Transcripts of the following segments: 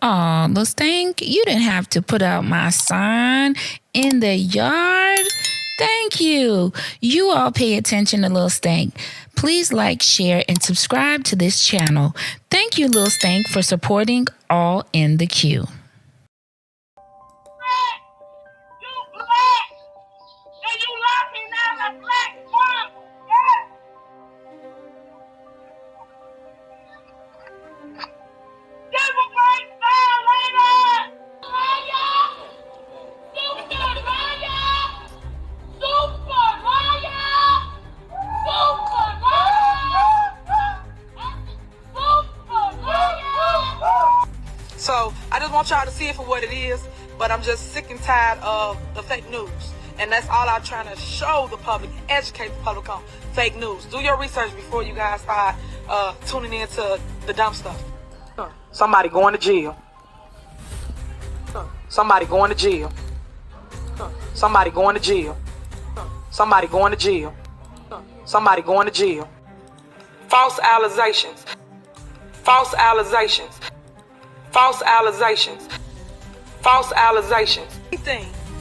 Oh, Lil Stank, you didn't have to put out my sign in the yard. Thank you. You all pay attention to Lil Stank. Please like, share, and subscribe to this channel. Thank you, Lil Stank, for supporting All in the Queue. So I just want y'all to see it for what it is, but I'm just sick and tired of the fake news. And that's all I'm trying to show the public, educate the public on fake news. Do your research before you guys start tuning into the dumb stuff. Somebody going to jail. Somebody going to jail. Somebody going to jail. Somebody going to jail. Somebody going to jail. False allegations. False allegations. False allegations. False allegations.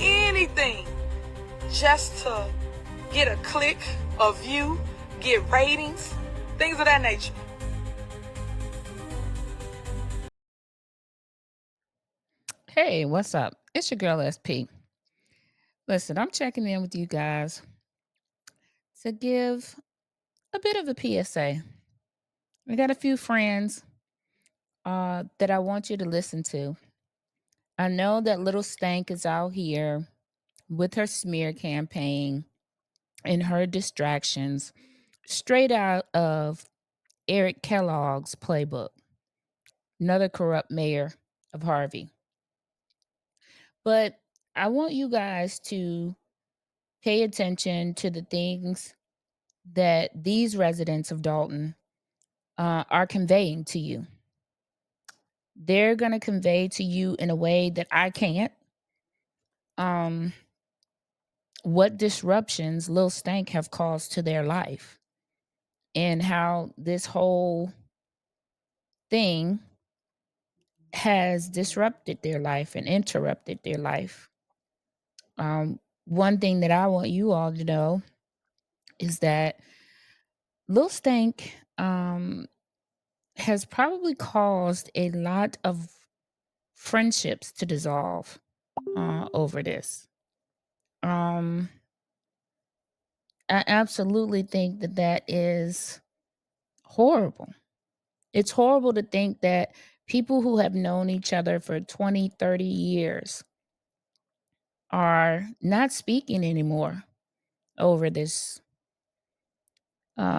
Anything, just to get a click, a view, get ratings, things of that nature. Hey, what's up? It's your girl SP. Listen, I'm checking in with you guys to give a bit of a PSA. I got a few friends that I want you to listen to. I know that little Stank is out here with her smear campaign and her distractions straight out of Eric Kellogg's playbook, another corrupt mayor of Harvey. But I want you guys to pay attention to the things that these residents of Dolton are conveying to you. They're going to convey to you in a way that I can't. What disruptions Lil Stank have caused to their life and how this whole thing has disrupted their life and interrupted their life. One thing that I want you all to know is that Lil Stank has probably caused a lot of friendships to dissolve over this. I absolutely think that that is horrible. It's horrible to think that people who have known each other for 20, 30 years are not speaking anymore over this.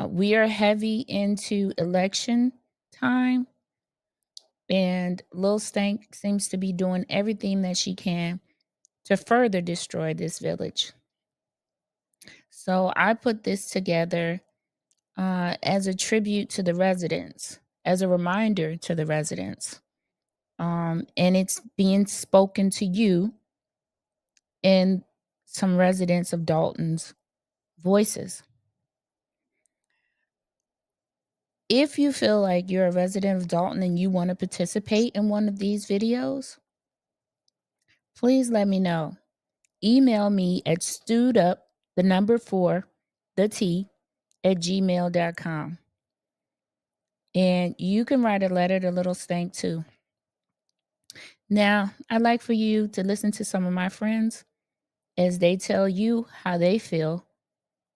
We are heavy into election time, and Lil Stank seems to be doing everything that she can to further destroy this village. So I put this together as a tribute to the residents, as a reminder to the residents. And it's being spoken to you in some residents of Dolton's voices. If you feel like you're a resident of Dolton and you want to participate in one of these videos, please let me know. Email me at stewedup4t@gmail.com. And you can write a letter to Little Stank too. Now, I'd like for you to listen to some of my friends as they tell you how they feel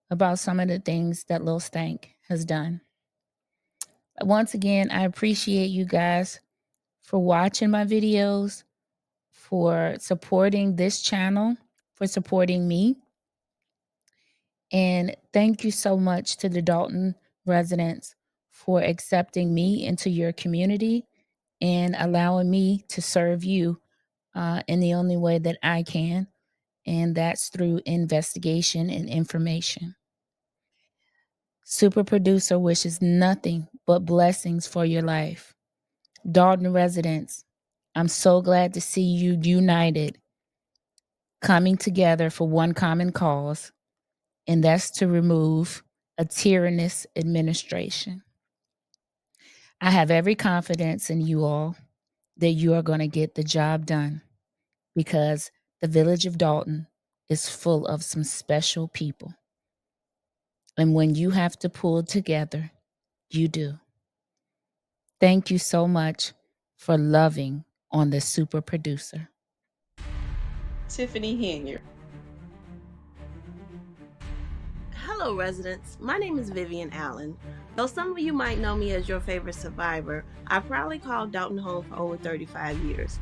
about some of the things that Lil Stank has done. Once again, I appreciate you guys for watching my videos, for supporting this channel, for supporting me. And thank you so much to the Dolton residents for accepting me into your community and allowing me to serve you in the only way that I can, and that's through investigation and information. Super Producer wishes nothing but blessings for your life. Dolton residents, I'm so glad to see you united, coming together for one common cause, and that's to remove a tyrannous administration. I have every confidence in you all. that you are going to get the job done, because the Village of Dolton is full of some special people. And when you have to pull together, you do. Thank you so much for loving on the super producer. Tiffany Henyard. Hello, residents. My name is Vivian Allen. Though some of you might know me as your favorite survivor, I proudly called Dolton home for over 35 years.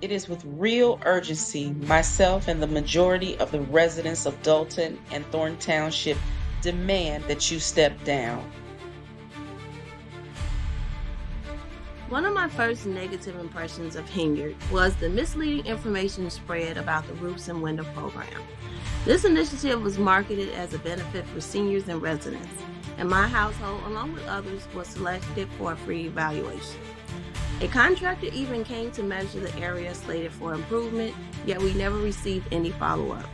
It is with real urgency myself and the majority of the residents of Dolton and Thornton Township demand that you step down. One of my first negative impressions of Henyard was the misleading information spread about the Roofs and Window program. This initiative was marketed as a benefit for seniors and residents, and my household, along with others, was selected for a free evaluation. A contractor even came to measure the area slated for improvement, yet we never received any follow-up.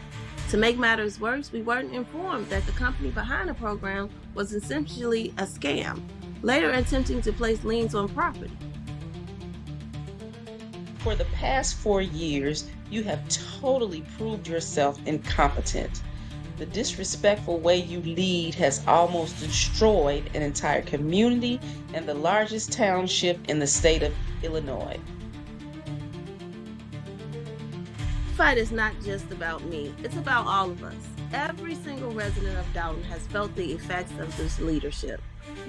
To make matters worse, we weren't informed that the company behind the program was essentially a scam, later attempting to place liens on property. For the past 4 years, you have totally proved yourself incompetent. The disrespectful way you lead has almost destroyed an entire community and the largest township in the state of Illinois. This fight is not just about me, it's about all of us. Every single resident of Dolton has felt the effects of this leadership.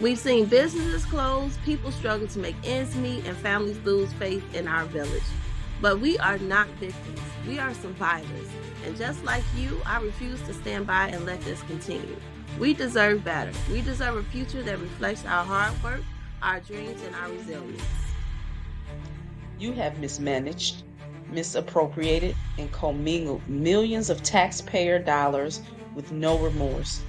We've seen businesses close, people struggle to make ends meet, and families lose faith in our village. But we are not victims, we are survivors. And just like you, I refuse to stand by and let this continue. We deserve better. We deserve a future that reflects our hard work, our dreams, and our resilience. You have mismanaged, misappropriated, and commingled millions of taxpayer dollars with no remorse.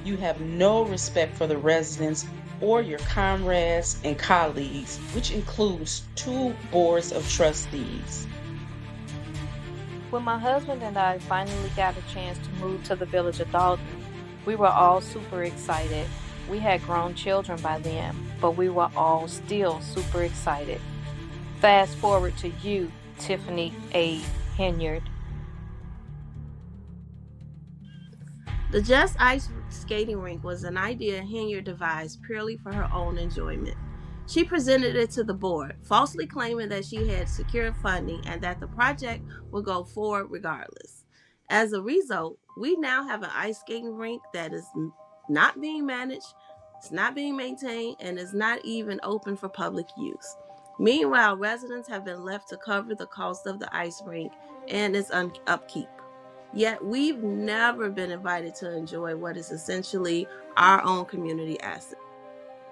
You have no respect for the residents or your comrades and colleagues, which includes 2 boards of trustees. When my husband and I finally got a chance to move to the Village of Dolton, we were all super excited. We had grown children by then, but we were all still super excited. Fast forward to you, Tiffany A Henyard. The Just Ice skating rink was an idea Henyard devised purely for her own enjoyment. She presented it to the board, falsely claiming that she had secured funding and that the project would go forward regardless. As a result, we now have an ice skating rink that is not being managed, it's not being maintained, and is not even open for public use. Meanwhile, residents have been left to cover the cost of the ice rink and its upkeep. Yet we've never been invited to enjoy what is essentially our own community asset.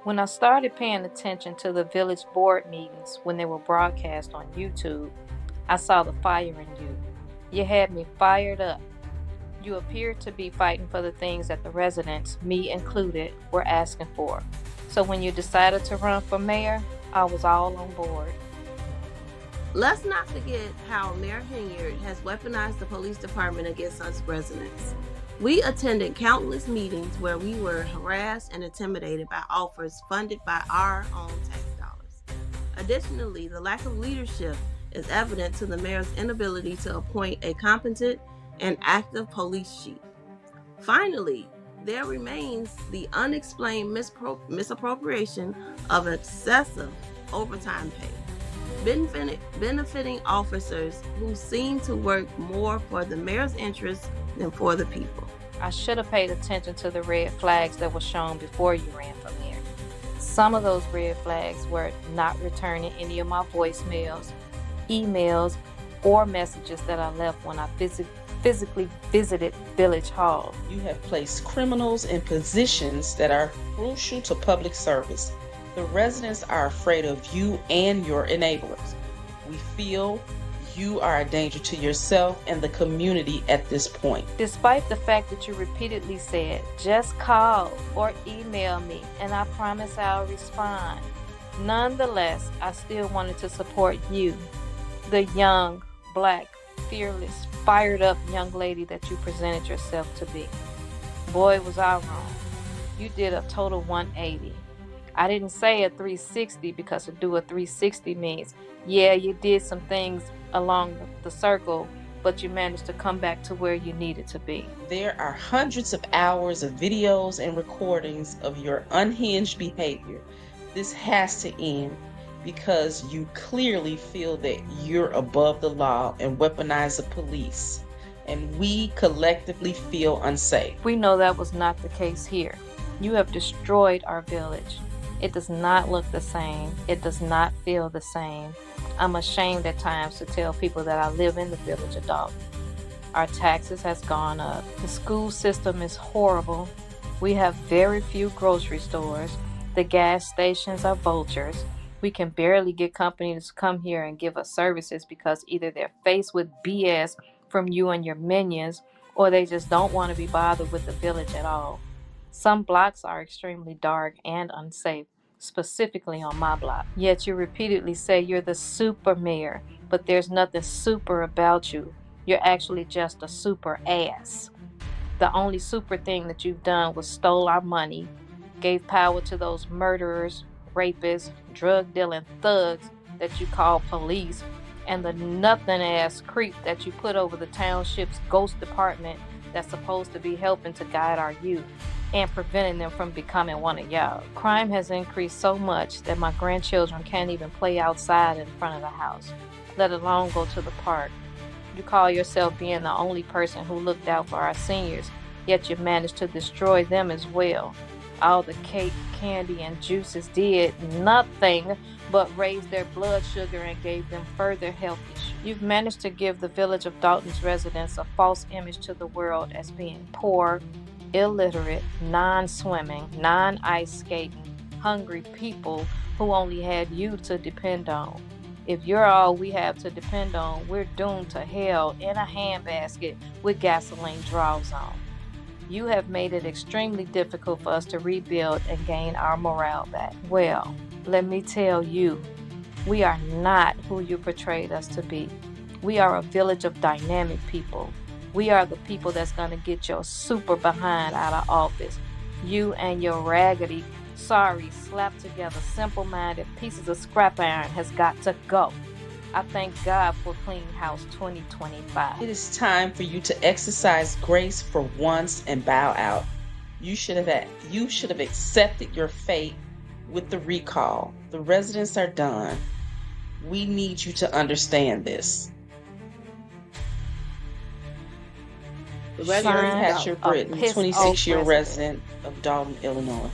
When I started paying attention to the village board meetings when they were broadcast on YouTube, I saw the fire in you. You had me fired up. You appeared to be fighting for the things that the residents, me included, were asking for. So when you decided to run for mayor, I was all on board. Let's not forget how Mayor Henyard has weaponized the police department against us residents. We attended countless meetings where we were harassed and intimidated by offers funded by our own tax dollars. Additionally, the lack of leadership is evident to the mayor's inability to appoint a competent and active police chief. Finally, there remains the unexplained misappropriation of excessive overtime pay, benefiting officers who seem to work more for the mayor's interests than for the people. I should have paid attention to the red flags that were shown before you ran for mayor. Some of those red flags were not returning any of my voicemails, emails, or messages that I left when I physically visited Village Hall. You have placed criminals in positions that are crucial to public service. The residents are afraid of you and your enablers. We feel you are a danger to yourself and the community at this point. Despite the fact that you repeatedly said, just call or email me and I promise I'll respond. Nonetheless, I still wanted to support you, the young, black, fearless, fired up young lady that you presented yourself to be. Boy, was I wrong. You did a total 180. I didn't say a 360 because to do a 360 means, yeah, you did some things along the circle, but you managed to come back to where you needed to be. There are hundreds of hours of videos and recordings of your unhinged behavior. This has to end because you clearly feel that you're above the law and weaponize the police, and we collectively feel unsafe. We know that was not the case here. You have destroyed our village. It does not look the same. It does not feel the same. I'm ashamed at times to tell people that I live in the Village of Dolton. Our taxes has gone up. The school system is horrible. We have very few grocery stores. The gas stations are vultures. We can barely get companies to come here and give us services because either they're faced with BS from you and your minions, or they just don't want to be bothered with the village at all. Some blocks are extremely dark and unsafe, specifically on my block. Yet you repeatedly say you're the super mayor, but there's nothing super about you. You're actually just a super ass. The only super thing that you've done was stole our money, gave power to those murderers, rapists, drug dealing thugs that you call police, and the nothing ass creep that you put over the township's ghost department that's supposed to be helping to guide our youth and preventing them from becoming one of y'all. Crime has increased so much that my grandchildren can't even play outside in front of the house, let alone go to the park. You call yourself being the only person who looked out for our seniors, yet you managed to destroy them as well. All the cake, candy, and juices did nothing but raise their blood sugar and gave them further health issues. You've managed to give the Village of Dolton's residents a false image to the world as being poor, illiterate, non-swimming, non-ice skating, hungry people who only had you to depend on. If you're all we have to depend on, we're doomed to hell in a handbasket with gasoline draws on. You have made it extremely difficult for us to rebuild and gain our morale back. Well, let me tell you, we are not who you portrayed us to be. We are a village of dynamic people. We are the people that's going to get your super behind out of office. You and your raggedy, sorry, slapped together, simple-minded pieces of scrap iron has got to go. I thank God for Clean House 2025. It is time for you to exercise grace for once and bow out. You should have accepted your fate with the recall. The residents are done. We need you to understand this. The Sherry residents Hatcher Britton, 26-year resident of Dolton, Illinois.